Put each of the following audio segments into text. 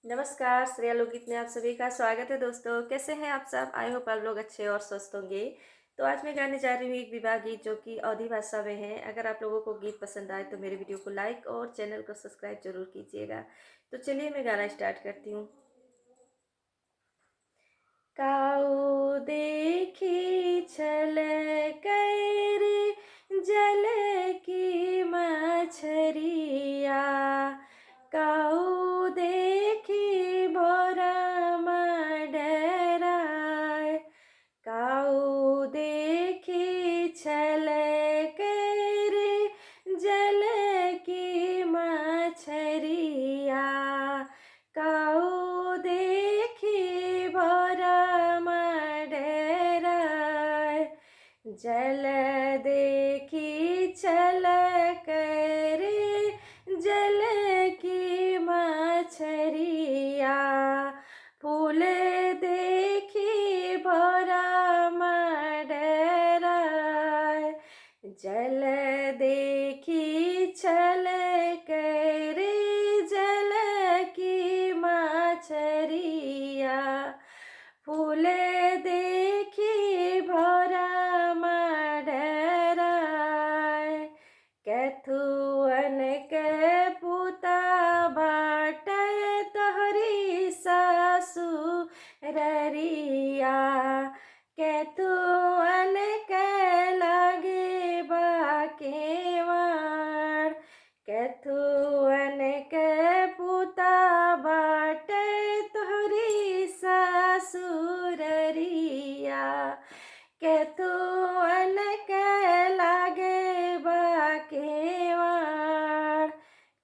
नमस्कार, श्रेया लोकगीत में आप सभी का स्वागत है दोस्तों। कैसे हैं आप सब? आई होप आप लोग अच्छे और स्वस्थ होंगे। तो आज मैं गाने जा रही हूँ एक विवाह गीत जो कि अवधी भाषा में है। अगर आप लोगों को गीत पसंद आए तो मेरे वीडियो को लाइक और चैनल को सब्सक्राइब जरूर कीजिएगा। तो चलिए मैं गाना स्टार्ट करती हूँ। काऊ देखी छल कर जल की मछरिया, काऊ देखी भोरम डराय, काऊ देखी छल कर जल की मछरिया, काऊ देखी भोरम डराय, जल देखी छल कर जल की मछरिया, फूल देखी भोरम डराय, जल देखी छल कर जल की मछरिया, फूल देखी भोरम डराय, कैथुअन के पुता बाट तोहरी ससुररिया, कैथुअन के लागे बाकेवाड़, कैथुअन के पुता बाट तोहरी ससुररिया, कैथुअन के लागे बाकेवाड़,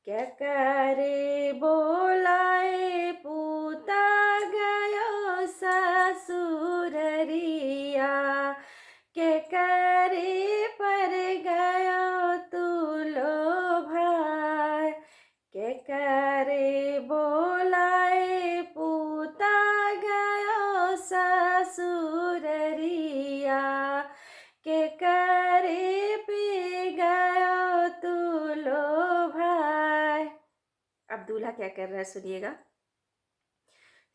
क्या करे बोलाए पूता गयो ससुररिया, के करे पर गयो तू लो भाई, के करे बोलाए पूता गयो ससुररिया, के करे पी गयो तू लो भाई। अब दूल्हा क्या कर रहा है सुनिएगा।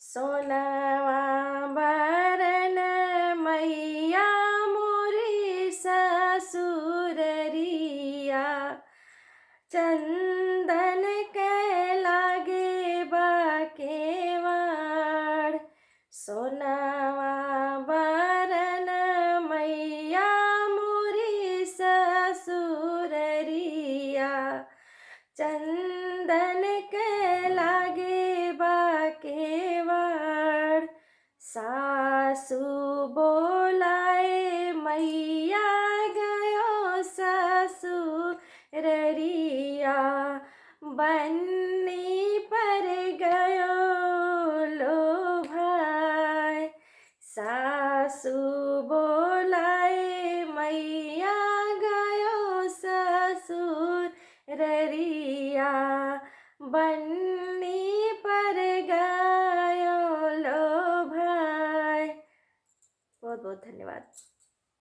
सोनावा बरन मैया मोरी ससुररिया, चंदन के लागे बाकेवाड़, सोनावा बरन मैया मोरी ससुररिया, चंदन के लागे बाकेवाड़, सासु बोलाए मैया गयो ससुररिया, बन्नी पर गयो लो भाई, सासु बोलाए मैया गयो ससुररिया, बन्नी पर गयो लो भाई। बहुत बहुत धन्यवाद।